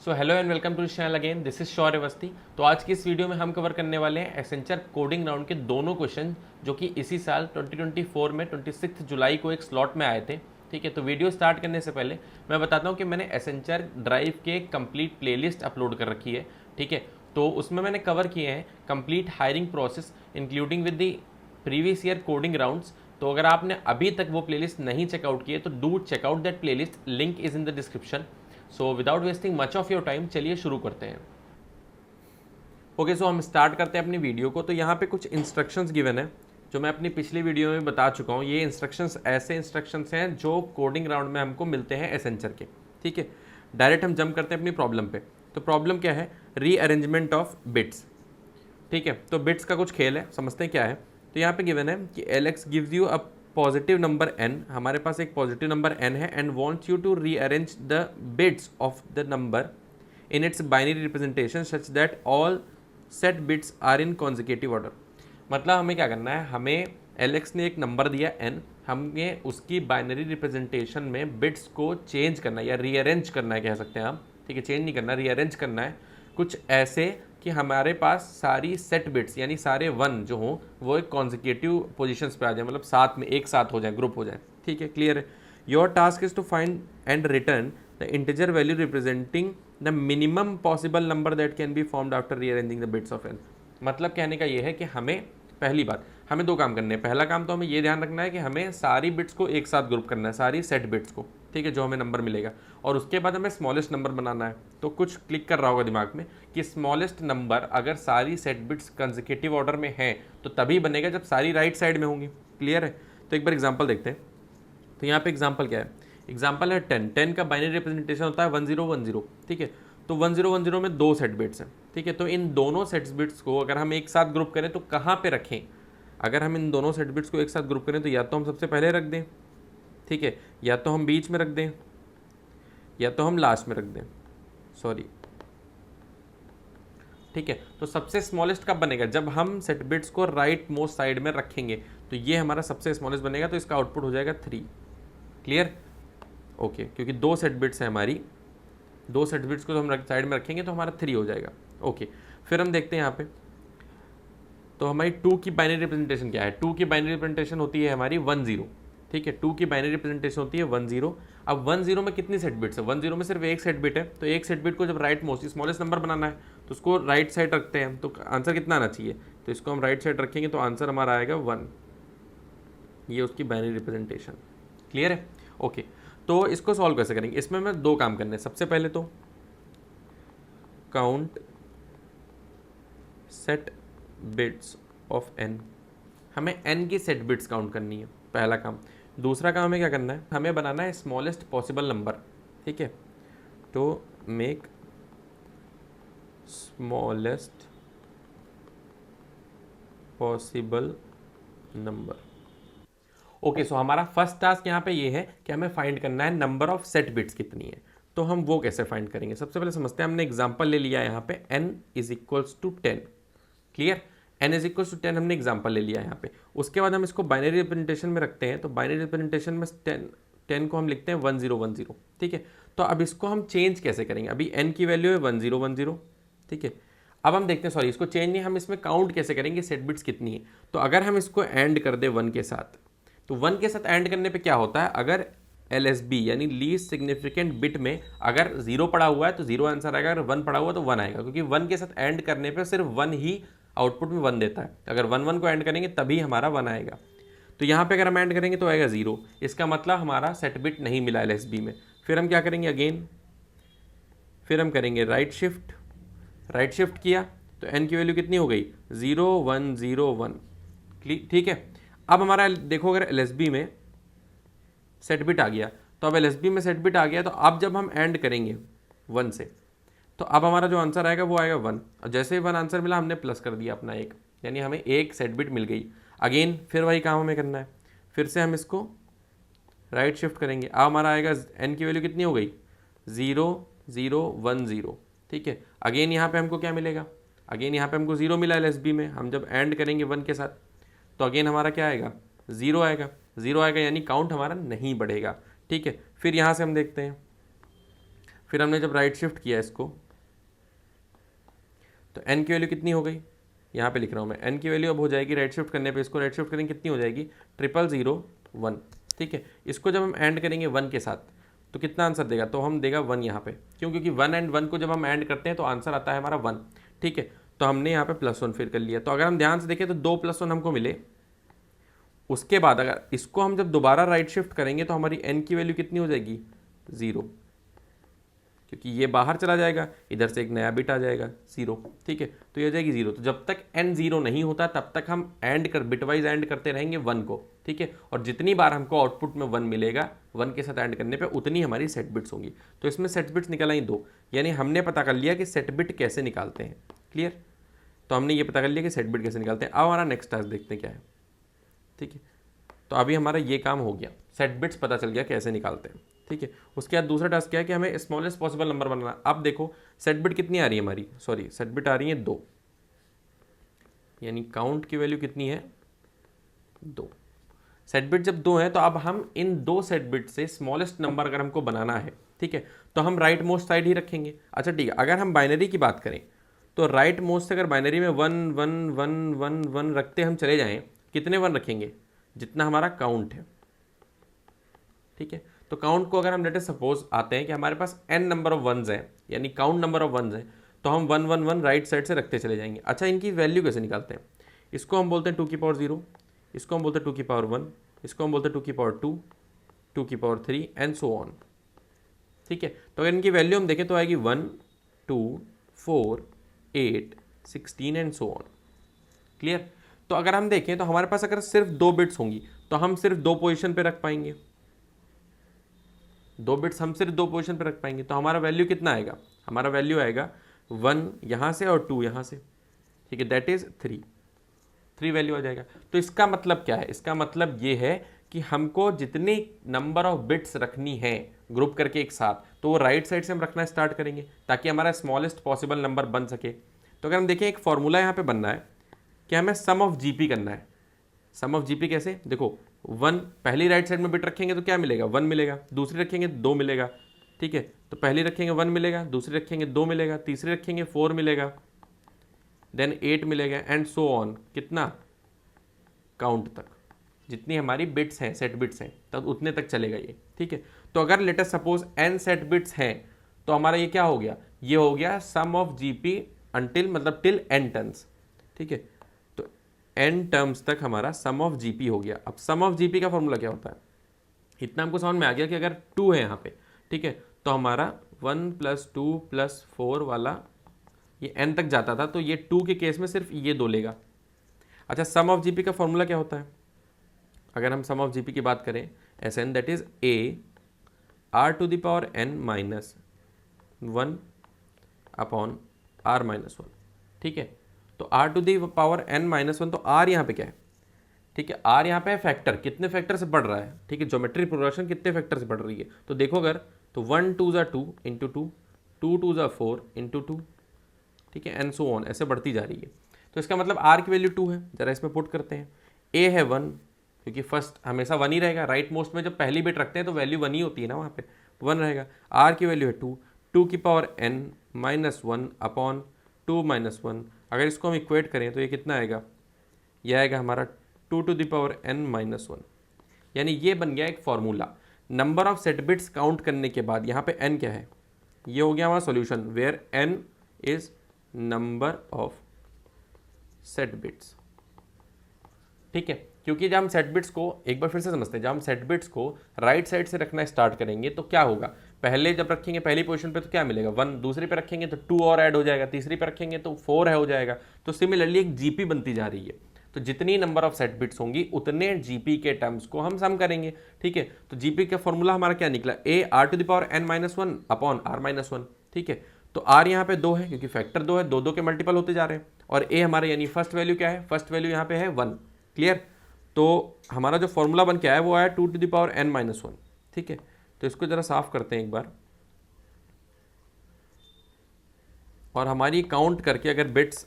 So hello and welcome to channel again, this is Shaurya Awasthi. तो आज की इस वीडियो में हम कवर करने वाले हैं एसेंचर कोडिंग राउंड के दोनों क्वेश्चन जो कि इसी साल 2024 में 26 जुलाई को एक स्लॉट में आए थे। ठीक है, तो वीडियो स्टार्ट करने से पहले मैं बताता हूँ कि मैंने एसेंचर ड्राइव के कंप्लीट प्लेलिस्ट अपलोड कर रखी है। ठीक है, तो उसमें मैंने कवर किए हैं complete hiring process including with the previous year coding rounds. तो अगर आपने अभी तक वो प्लेलिस्ट नहीं चेकआउट की है तो do check out that playlist, link is in the description. So without wasting much of your time चलिए शुरू करते हैं। ओके, सो हम स्टार्ट करते हैं अपनी वीडियो को। तो यहाँ पे कुछ इंस्ट्रक्शंस गिवन है जो मैं अपनी पिछली वीडियो में बता चुका हूँ। ये इंस्ट्रक्शंस ऐसे इंस्ट्रक्शंस हैं जो कोडिंग राउंड में हमको मिलते हैं एसेंचर के। ठीक है, डायरेक्ट हम जंप करते हैं अपनी प्रॉब्लम पे। तो प्रॉब्लम क्या है? Rearrangement of bits. ठीक है, तो बिट्स का कुछ खेल है, समझते हैं क्या है। तो यहाँ पे गिवन है कि Alex gives you a positive number n, हमारे पास एक पॉजिटिव नंबर n है, and wants you to rearrange the bits of the number in its binary representation such that all set bits are in consecutive order. मतलब हमें क्या करना है, हमें Alex ने एक नंबर दिया n, हमें उसकी बाइनरी रिप्रेजेंटेशन में बिट्स को चेंज करना है या रीअरेंज करना है, कह सकते हैं हम। ठीक है, चेंज नहीं करना, रीअरेंज करना है कुछ ऐसे कि हमारे पास सारी सेट बिट्स यानी सारे वन जो हों वो एक कॉन्जिक्यूटिव पोजीशंस पे आ जाए, मतलब साथ में एक साथ हो जाए, ग्रुप हो जाए। ठीक है, क्लियर है। Your task is to find and return the integer value representing the minimum possible number that can be formed after rearranging the bits of n. मतलब कहने का ये है कि हमें पहली बात, हमें दो काम करने हैं। पहला काम तो हमें ये ध्यान रखना है कि हमें सारी बिट्स को एक साथ ग्रुप करना है, सारी सेट बिट्स को। ठीक है, जो हमें नंबर मिलेगा, और उसके बाद हमें स्मॉलेस्ट नंबर बनाना है। तो कुछ क्लिक कर रहा होगा दिमाग में कि स्मॉलेस्ट नंबर अगर सारी सेट बिट्स कंसेक्यूटिव ऑर्डर में हैं तो तभी बनेगा जब सारी राइट साइड में होंगी। क्लियर है। तो एक बार एग्जांपल देखते हैं। तो यहाँ पे एग्जांपल क्या है? एग्जांपल है 10। 10 का बाइनरी रिप्रेजेंटेशन होता है 1010। ठीक है, तो 1010 में दो सेट बिट्स हैं। ठीक है, तो इन दोनों सेट बिट्स को अगर हम एक साथ ग्रुप करें तो कहाँ पे रखें? अगर हम इन दोनों सेट बिट्स को एक साथ ग्रुप करें तो या तो हम सबसे पहले रख दें, ठीक है, या तो हम बीच में रख दें, या तो हम लास्ट में रख दें, सॉरी। ठीक है, तो सबसे स्मॉलेस्ट कब बनेगा? जब हम सेट बिट्स को राइट मोस्ट साइड में रखेंगे, तो ये हमारा सबसे स्मॉलेस्ट बनेगा, तो इसका आउटपुट हो जाएगा 3। क्लियर? ओके, क्योंकि दो सेट बिट्स है हमारी, दो सेट बिट्स को तो हम साइड में रखेंगे तो हमारा 3 हो जाएगा। ओके, फिर हम देखते हैं यहाँ पे। तो हमारी 2 की बाइनरी रिप्रेजेंटेशन क्या है? 2 की बाइनरी रिप्रेजेंटेशन होती है हमारी 10। ठीक है, 2 की बाइनरी रिप्रेजेंटेशन होती है 10। अब 10 में कितनी सेट बिट्स है? 10 में सिर्फ एक सेट बिट है, तो एक सेट बिट को जब राइट मोस्ट स्मॉलेस्ट नंबर बनाना है तो उसको राइट साइड रखते हैं। तो आंसर कितना आना चाहिए? तो इसको हम राइट साइड रखेंगे तो आंसर हमारा आएगा 1। ये उसकी बाइनरी रिप्रेजेंटेशन। क्लियर है? ओके, तो इसको सॉल्व कैसे करेंगे? इसमें हमें दो काम करने हैं। सबसे पहले तो count set bits of n, हमें n की सेट बिट्स काउंट करनी है, पहला काम। दूसरा काम हमें क्या करना है? हमें बनाना है स्मॉलेस्ट पॉसिबल नंबर। ठीक है, तो make smallest possible number. Okay, so हमारा फर्स्ट टास्क यहाँ पे ये है कि हमें फाइंड करना है नंबर ऑफ सेट बिट्स कितनी है। तो हम वो कैसे फाइंड करेंगे? सबसे पहले समझते हैं। हमने एग्जांपल ले लिया है यहाँ पे n is equals to 10। Clear? n is equals to 10 हमने एग्जांपल ले लिया है यहाँ पे। उसके बाद हम इसको बाइनरी रिप्रेजेंटेशन में रखते हैं। तो बाइनरी रिप्रेजेंटेशन में 10 को हम लिखते हैं 1010। ठीक है, तो अब इसको हम चेंज कैसे करेंगे? अभी n की वैल्यू है 1010। ठीक है, अब हम देखते हैं, सॉरी इसको चेंज नहीं, हम इसमें काउंट कैसे करेंगे सेट बिट्स कितनी है। तो अगर हम इसको एंड कर दे 1 के साथ, तो 1 के साथ एंड करने पे क्या होता है? अगर LSB यानी लीस्ट सिग्निफिकेंट बिट में अगर 0 पड़ा हुआ है तो 0 आंसर आएगा, अगर 1 पड़ा हुआ तो 1 आएगा, क्योंकि 1 के साथ एंड करने पे सिर्फ 1 ही आउटपुट में 1 देता है। अगर 1 को एंड करेंगे तभी हमारा 1 आएगा। तो यहाँ पे अगर हम एंड करेंगे तो आएगा 0। इसका मतलब हमारा सेट बिट नहीं मिला LSB में। फिर हम क्या करेंगे? अगेन फिर हम करेंगे राइट शिफ्ट। राइट शिफ्ट किया तो n की वैल्यू कितनी हो गई? 0101। ठीक है, अब हमारा देखो अगर LSB में सेट बिट आ गया, तो अब LSB में सेट बिट आ गया, तो अब जब हम एंड करेंगे 1 से, तो अब हमारा जो आंसर आएगा वो आएगा 1। और जैसे ही 1 आंसर मिला हमने प्लस कर दिया अपना एक, यानी हमें एक सेट बिट मिल गई। अगेन फिर वही काम हमें करना है। फिर से हम इसको राइट शिफ्ट करेंगे। अब हमारा आएगा n की वैल्यू कितनी हो गई? 0010। ठीक है, अगेन यहाँ पे हमको क्या मिलेगा? अगेन यहाँ पे हमको 0 मिला LSB में। हम जब एंड करेंगे 1 के साथ तो अगेन हमारा क्या आएगा? 0 आएगा। 0 आएगा यानी काउंट हमारा नहीं बढ़ेगा। ठीक है, फिर यहाँ से हम देखते हैं फिर हमने जब राइट शिफ्ट किया इसको तो n की वैल्यू कितनी हो गई, यहाँ पे लिख रहा हूँ मैं, n की वैल्यू अब हो जाएगी राइट शिफ्ट करने पे, इसको राइट शिफ्ट करेंगे कितनी हो जाएगी 0001। ठीक है, इसको जब हम एंड करेंगे 1 के साथ तो कितना आंसर देगा, तो हम देगा 1 यहाँ पे, क्यों, क्योंकि 1 एंड 1 को जब हम एंड करते हैं तो आंसर आता है हमारा 1। ठीक है, तो हमने यहाँ पे +1 फिर कर लिया। तो अगर हम ध्यान से देखें तो 2 + 1 हमको मिले। उसके बाद अगर इसको हम जब दोबारा राइट शिफ्ट करेंगे तो हमारी n की वैल्यू कितनी हो जाएगी 0, क्योंकि ये बाहर चला जाएगा, इधर से एक नया बिट आ जाएगा 0। ठीक है, तो ये हो जाएगी 0। तो जब तक n 0 नहीं होता तब तक हम बिटवाइज एंड करते रहेंगे 1 को। ठीक है, और जितनी बार हमको आउटपुट में 1 मिलेगा 1 के साथ एंड करने पे उतनी हमारी सेट बिट्स होंगी। तो इसमें सेट बिट्स निकल आई 2, यानी हमने पता कर लिया कि सेट बिट कैसे निकालते हैं। क्लियर, तो हमने ये पता कर लिया कि सेट बिट कैसे निकालते हैं। अब हमारा नेक्स्ट टास्क देखते हैं क्या है। ठीक है, तो अभी हमारा ये काम हो गया, सेट बिट्स पता चल गया कैसे निकालते हैं। ठीक है, उसके बाद दूसरा टास्क क्या है कि हमें स्मॉलेस्ट पॉसिबल नंबर बनाना। अब देखो सेट बिट कितनी आ रही है हमारी, सॉरी सेट बिट आ रही है 2, यानी काउंट की वैल्यू कितनी है 2। सेट बिट जब 2 है तो अब हम इन 2 सेट बिट से स्मॉलेस्ट नंबर अगर हमको बनाना है, ठीक है, तो हम राइट मोस्ट साइड ही रखेंगे। अच्छा ठीक है, अगर हम बाइनरी की बात करें तो राइट मोस्ट से अगर बाइनरी में 1 1 1 1 1 रखते हम चले जाएं, कितने 1 रखेंगे, जितना हमारा काउंट है। ठीक है, तो काउंट को अगर हम लेट सपोज आते हैं कि हमारे पास n नंबर ऑफ वंस है, यानी काउंट नंबर ऑफ वंस है, तो हम 1 1 1 राइट साइड से रखते चले जाएंगे। अच्छा, इनकी वैल्यू कैसे निकालते हैं, इसको हम बोलते हैं 2 की पावर 0, इसको हम बोलते हैं 2 की पावर 1, इसको हम बोलते हैं 2 की पावर 2, 2 की पावर 3 एंड सो ऑन। ठीक है, तो अगर इनकी वैल्यू हम देखें तो आएगी 1 2 4 8 16 एंड सो ऑन। क्लियर, तो अगर हम देखें तो हमारे पास अगर सिर्फ 2 बिट्स होंगी तो हम सिर्फ 2 पोजीशन पे रख पाएंगे, 2 बिट्स हम सिर्फ 2 पोजीशन पे रख पाएंगे। तो हमारा वैल्यू कितना आएगा, हमारा वैल्यू आएगा 1 यहाँ से और 2 यहाँ से। ठीक है, दैट इज 3 वैल्यू आ जाएगा। तो इसका मतलब क्या है, इसका मतलब ये है कि हमको जितने नंबर ऑफ बिट्स रखनी है ग्रुप करके एक साथ, तो वो राइट साइड से हम रखना स्टार्ट करेंगे ताकि हमारा स्मॉलेस्ट पॉसिबल नंबर बन सके। तो अगर हम देखें एक फॉर्मूला यहाँ पे बनना है कि हमें सम ऑफ जीपी करना है। सम ऑफ जीपी कैसे, देखो 1 पहली राइट साइड में बिट रखेंगे तो क्या मिलेगा 1 मिलेगा, दूसरी रखेंगे 2 मिलेगा। ठीक है, तो पहली रखेंगे 1 मिलेगा, दूसरी रखेंगे 2 मिलेगा, तीसरी रखेंगे 4 मिलेगा, देन 8 मिलेगा एंड सो ऑन, कितना काउंट तक, जितनी हमारी बिट्स हैं सेट बिट्स हैं तब उतने तक चलेगा ये। ठीक है, तो अगर let us suppose n set bits हैं तो हमारा ये क्या हो गया, ये हो गया सम ऑफ जीपी अंटिल मतलब टिल n टर्म्स। ठीक है, तो n टर्म्स तक हमारा सम ऑफ जीपी हो गया। अब सम ऑफ जीपी का फॉर्मूला क्या होता है, इतना हमको समझ में आ गया कि अगर 2 है यहाँ पे, ठीक है, तो हमारा 1 + 2 + 4 वाला ये n तक जाता था, तो ये 2 के केस में सिर्फ ये 2 लेगा। अच्छा, सम ऑफ जीपी का फॉर्मूला क्या होता है, अगर हम सम ऑफ जीपी की बात करें Sn that is a r⁴ n - 1 upon r - 1। ठीक है, तो r⁴ n - 1, तो r यहाँ पे क्या है, ठीक है, r यहाँ पे है फैक्टर, कितने फैक्टर से बढ़ रहा है। ठीक है, ज्योमेट्री प्रोग्रेशन कितने फैक्टर से बढ़ रही है, तो देखो अगर तो 1 2 * 2 × 2, 2 2 * 4 × 2, ठीक है, एंड सो ऑन, ऐसे बढ़ती जा रही है। तो इसका मतलब r की वैल्यू 2 है, जरा इसमें पुट करते हैं। a है 1, क्योंकि फर्स्ट हमेशा 1 ही रहेगा, राइट मोस्ट में जब पहली बिट रखते हैं तो वैल्यू 1 ही होती है ना, वहाँ पे 1 रहेगा। r की वैल्यू है 2, 2 की पावर n - 1 अपॉन 2 - 1। अगर इसको हम इक्वेट करें तो ये कितना आएगा, यह आएगा हमारा 2 to the power n - 1। यानी ये बन गया एक formula. Number of set bits count करने के बाद यहाँ पे n क्या है, ये हो गया हमारा solution, where n is number of set bits. ठीक है, क्योंकि जब हम सेट बिट्स को एक बार फिर से समझते हैं, जब हम सेट बिट्स को राइट साइड से रखना स्टार्ट करेंगे तो क्या होगा, पहले जब रखेंगे पहली पोजीशन पे तो क्या मिलेगा 1, दूसरी पे रखेंगे तो 2 और ऐड हो जाएगा, तीसरी पे रखेंगे तो 4 है हो जाएगा। तो सिमिलरली एक जीपी बनती जा रही है, तो जितनी नंबर ऑफ सेट बिट्स होंगी उतने जीपी के टर्म्स को हम सम करेंगे। ठीक है, तो जीपी का फॉर्मूला हमारा क्या निकला, a r⁴ n - 1 upon r - 1। ठीक है, तो r यहाँ पे 2 है क्योंकि फैक्टर 2 है, 2 2 के मल्टीपल होते जा रहे हैं, और a हमारे यानी फर्स्ट वैल्यू क्या है, फर्स्ट वैल्यू यहाँ पे है 1। क्लियर, तो हमारा जो फॉर्मूला बन के आया वो आया 2 to the power n - 1। ठीक है, तो इसको जरा साफ करते हैं एक बार, और हमारी काउंट करके अगर बिट्स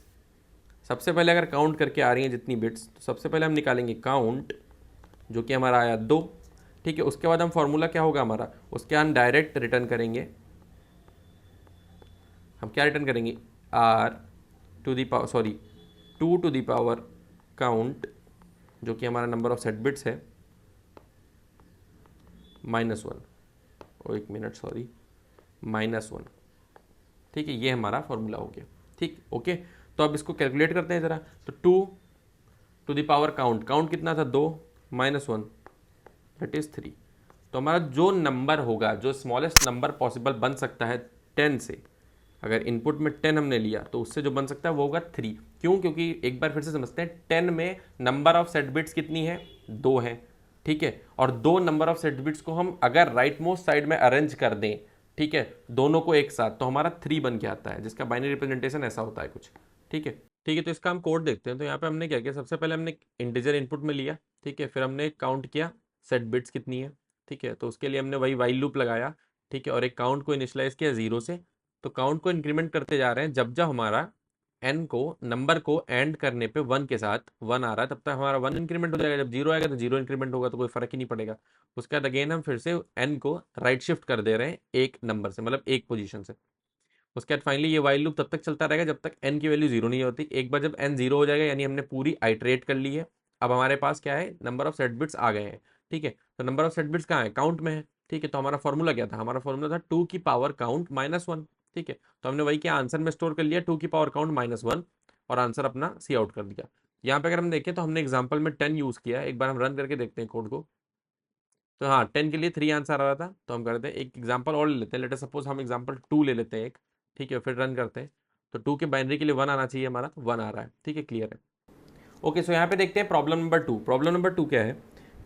सबसे पहले अगर काउंट करके आ रही हैं जितनी बिट्स, तो सबसे पहले हम निकालेंगे काउंट, जो कि हमारा आया 2। ठीक है, उसके बाद हम फॉर्मूला क्या होगा हमारा, उसके हम डायरेक्ट रिटर्न करेंगे हम क्या रिटर्न करेंगे, R to the power, sorry, 2 to the power count, जो कि हमारा नंबर ऑफ सेट बिट्स है, -1, और 1 मिनट, सॉरी, -1। ठीक है, ये हमारा फॉर्मूला हो गया। ठीक, ओके। तो अब इसको कैलकुलेट करते हैं ज़रा। तो 2 to the power count, count कितना था, 2, -1, दैट इज़ 3। तो हमारा जो नंबर होगा, जो स्मॉलेस्ट नंबर पॉसिबल बन सकता है 10 से, अगर इनपुट में 10 हमने लिया तो उससे जो बन सकता है वो होगा 3। क्यों? क्योंकि एक बार फिर से समझते हैं, 10 में नंबर ऑफ सेट बिट्स कितनी है, 2 है। ठीक है, और 2 नंबर ऑफ सेट बिट्स को हम अगर राइट मोस्ट साइड में अरेंज कर दें, ठीक है, दोनों को एक साथ, तो हमारा 3 बन के आता है, जिसका बाइनरी रिप्रेजेंटेशन ऐसा होता है कुछ। ठीक है, ठीक है। तो इसका हम कोड देखते हैं। तो यहाँ पे हमने क्या किया, सबसे पहले हमने इंटीजर इनपुट में लिया, ठीक है, फिर हमने काउंट किया सेट बिट्स कितनी है, ठीक है, तो उसके लिए हमने वही वाइल लूप लगाया, ठीक है, और एक काउंट को इनिशियलाइज किया 0 से। तो काउंट को इंक्रीमेंट करते जा रहे हैं, जब जब हमारा एन को, नंबर को एंड करने पे 1 के साथ 1 आ रहा है, तब तक हमारा 1 इंक्रीमेंट हो जाएगा। जब 0 आएगा तो 0 इंक्रीमेंट होगा, तो कोई फर्क ही नहीं पड़ेगा। उसके बाद अगेन हम फिर से एन को राइट शिफ्ट कर दे रहे हैं एक नंबर से, मतलब एक पोजीशन से। उसके बाद फाइनली ये वाइल लूप तब तक चलता रहेगा जब तक एन की वैल्यू 0 नहीं होती। एक बार जब एन 0 हो जाएगा, यानी हमने पूरी आइट्रेट कर ली है, अब हमारे पास क्या है, नंबर ऑफ सेट बिट्स आ गए हैं। ठीक है, तो नंबर ऑफ सेट बिट्स कहाँ है, काउंट में है। ठीक है, तो हमारा फॉर्मूला क्या था, हमारा फॉर्मूला था 2 की पावर काउंट -1। ठीक है, तो हमने वही क्या आंसर में स्टोर कर लिया, 2 की पावर काउंट -1, और आंसर अपना सी आउट कर दिया। यहाँ पे अगर हम देखें तो हमने एग्जाम्पल में 10 यूज़ किया है। एक बार हम रन करके देखते हैं कोड को। तो हाँ, 10 के लिए 3 आंसर आ रहा था, तो हम करते हैं एक एग्जाम्पल और ले लेते हैं। लेट अस सपोज हम एग्जाम्पल 2 ले लेते हैं एक। ठीक है, फिर रन करते हैं। तो 2 के बाइनरी के लिए 1 आना चाहिए, हमारा 1 आ रहा है। ठीक है, क्लियर है। ओके, सो यहाँ पे देखते हैं प्रॉब्लम नंबर 2। प्रॉब्लम नंबर 2 क्या है,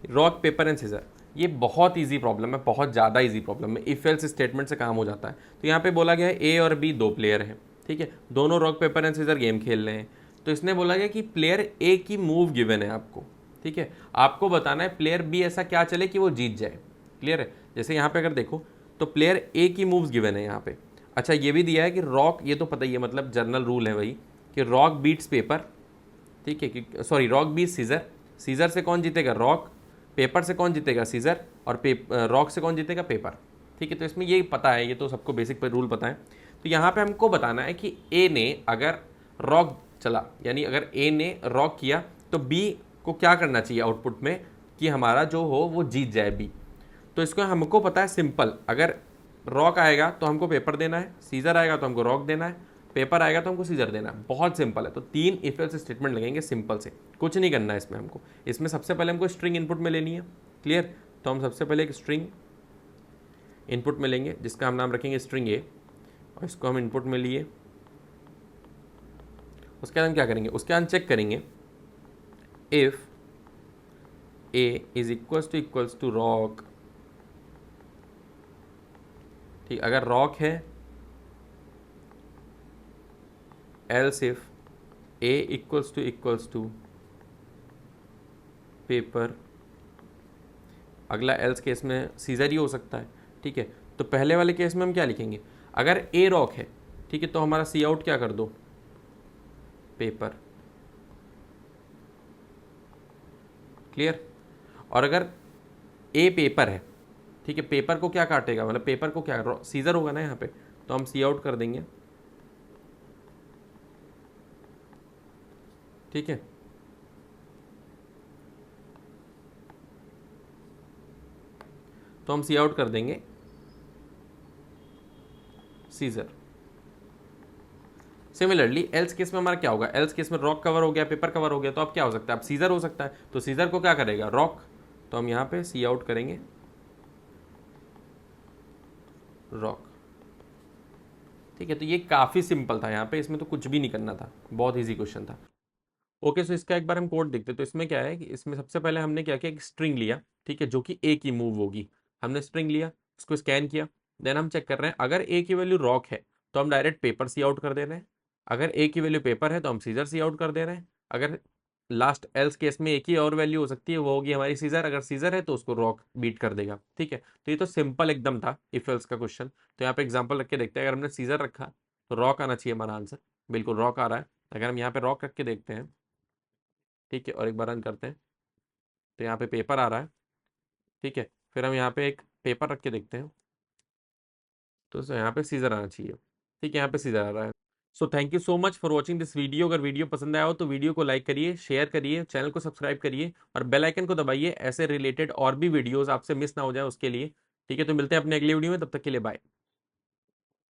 रॉक पेपर एंड सीजर। ये बहुत ईजी प्रॉब्लम है, बहुत ज़्यादा ईजी प्रॉब्लम है, इफ एल्स स्टेटमेंट से काम हो जाता है। तो यहाँ पे बोला गया है ए और बी दो प्लेयर हैं। ठीक है, दोनों rock paper and seizure game खेल रहे हैं। तो इसने बोला गया कि प्लेयर ए की मूव गिवन है आपको। ठीक है, आपको बताना है प्लेयर बी ऐसा क्या चले कि वो जीत जाए। क्लियर है। जैसे यहाँ पे अगर देखो तो प्लेयर ए की मूव्स गिवन है यहाँ पे। अच्छा, ये भी दिया है कि रॉक, ये तो पता ही है, मतलब जनरल रूल है वही, कि रॉक बीट्स पेपर। ठीक है, कि sorry, rock beat scissor. Scissor से कौन जीतेगा, रॉक। पेपर से कौन जीतेगा, सीजर। और रॉक से कौन जीतेगा, पेपर। ठीक है, तो इसमें ये पता है, ये तो सबको बेसिक पर रूल पता है। तो यहाँ पे हमको बताना है कि ए ने अगर रॉक चला, यानी अगर ए ने रॉक किया, तो बी को क्या करना चाहिए आउटपुट में, कि हमारा जो हो वो जीत जाए बी। तो इसको हमको पता है सिंपल, अगर रॉक आएगा तो हमको पेपर देना है, सीजर आएगा तो हमको रॉक देना है, पेपर आएगा तो हमको सीजर देना है। बहुत सिंपल है। तो 3 इफ एल्स स्टेटमेंट लगेंगे सिंपल से, कुछ नहीं करना है इसमें हमको। इसमें सबसे पहले हमको स्ट्रिंग इनपुट में लेनी है। क्लियर। तो हम सबसे पहले एक स्ट्रिंग इनपुट में लेंगे, जिसका हम नाम रखेंगे स्ट्रिंग ए, और इसको हम इनपुट में लिए। उसके बाद हम क्या करेंगे, उसके बाद चेक करेंगे if a is equals to rock. ठीक, अगर रॉक है, else if a equals to paper. अगला एल्स केस में सीजर ही हो सकता है। ठीक है, तो पहले वाले केस में हम क्या लिखेंगे, अगर ए रॉक है, ठीक है, तो हमारा सी आउट क्या कर दो, पेपर। क्लियर। और अगर ए पेपर है, ठीक है, पेपर को क्या काटेगा, मतलब पेपर को क्या, सीजर होगा ना यहाँ पे, तो हम सी आउट कर देंगे। ठीक है, तो हम सी आउट कर देंगे सीजर। सिमिलरली एल्स केस में हमारा क्या होगा, एल्स केस में रॉक कवर हो गया, पेपर कवर हो गया, तो अब क्या हो सकता है, अब सीजर हो सकता है। तो सीजर को क्या करेगा, रॉक। तो हम यहाँ पे सी आउट करेंगे रॉक। ठीक है, तो ये काफ़ी सिंपल था यहाँ पे, इसमें तो कुछ भी नहीं करना था, बहुत ईजी क्वेश्चन था। ओके, सो इसका एक बार हम कोड देखते हैं। तो इसमें क्या है कि इसमें सबसे पहले हमने क्या किया, एक स्ट्रिंग लिया, ठीक है, जो कि ए की मूव होगी। हमने स्ट्रिंग लिया, उसको स्कैन किया, देन हम चेक कर रहे हैं अगर ए की वैल्यू रॉक है तो हम डायरेक्ट पेपर सी आउट कर दे रहे हैं। अगर ए की वैल्यू पेपर है तो हम सीजर सी आउट कर दे रहे हैं। अगर लास्ट एल्स केस में एक ही और वैल्यू हो सकती है, वो होगी हमारी सीजर। अगर सीजर है तो उसको रॉक बीट कर देगा। ठीक है, तो ये तो सिंपल एकदम था इफ एल्स का क्वेश्चन। तो यहाँ पे एग्जाम्पल रख के देखते हैं, अगर हमने सीजर रखा तो रॉक आना चाहिए हमारा आंसर, बिल्कुल रॉक आ रहा है। अगर हम यहाँ पे रॉक रख के देखते हैं, ठीक है, और एक बार रन करते हैं, तो यहाँ पे पेपर आ रहा है। ठीक है, फिर हम यहाँ पे एक पेपर रख के देखते हैं, तो यहाँ पे सीजर आना चाहिए। ठीक है, यहाँ पे सीधा आ रहा है। So thank you so much for watching this video. अगर वीडियो पसंद आया हो तो वीडियो को लाइक करिए, शेयर करिए, चैनल को सब्सक्राइब करिए और बेल आइकन को दबाइए, ऐसे रिलेटेड और भी वीडियोस आपसे मिस ना हो जाए उसके लिए। ठीक है, तो मिलते हैं अपने अगली वीडियो में, तब तक के लिए बाय।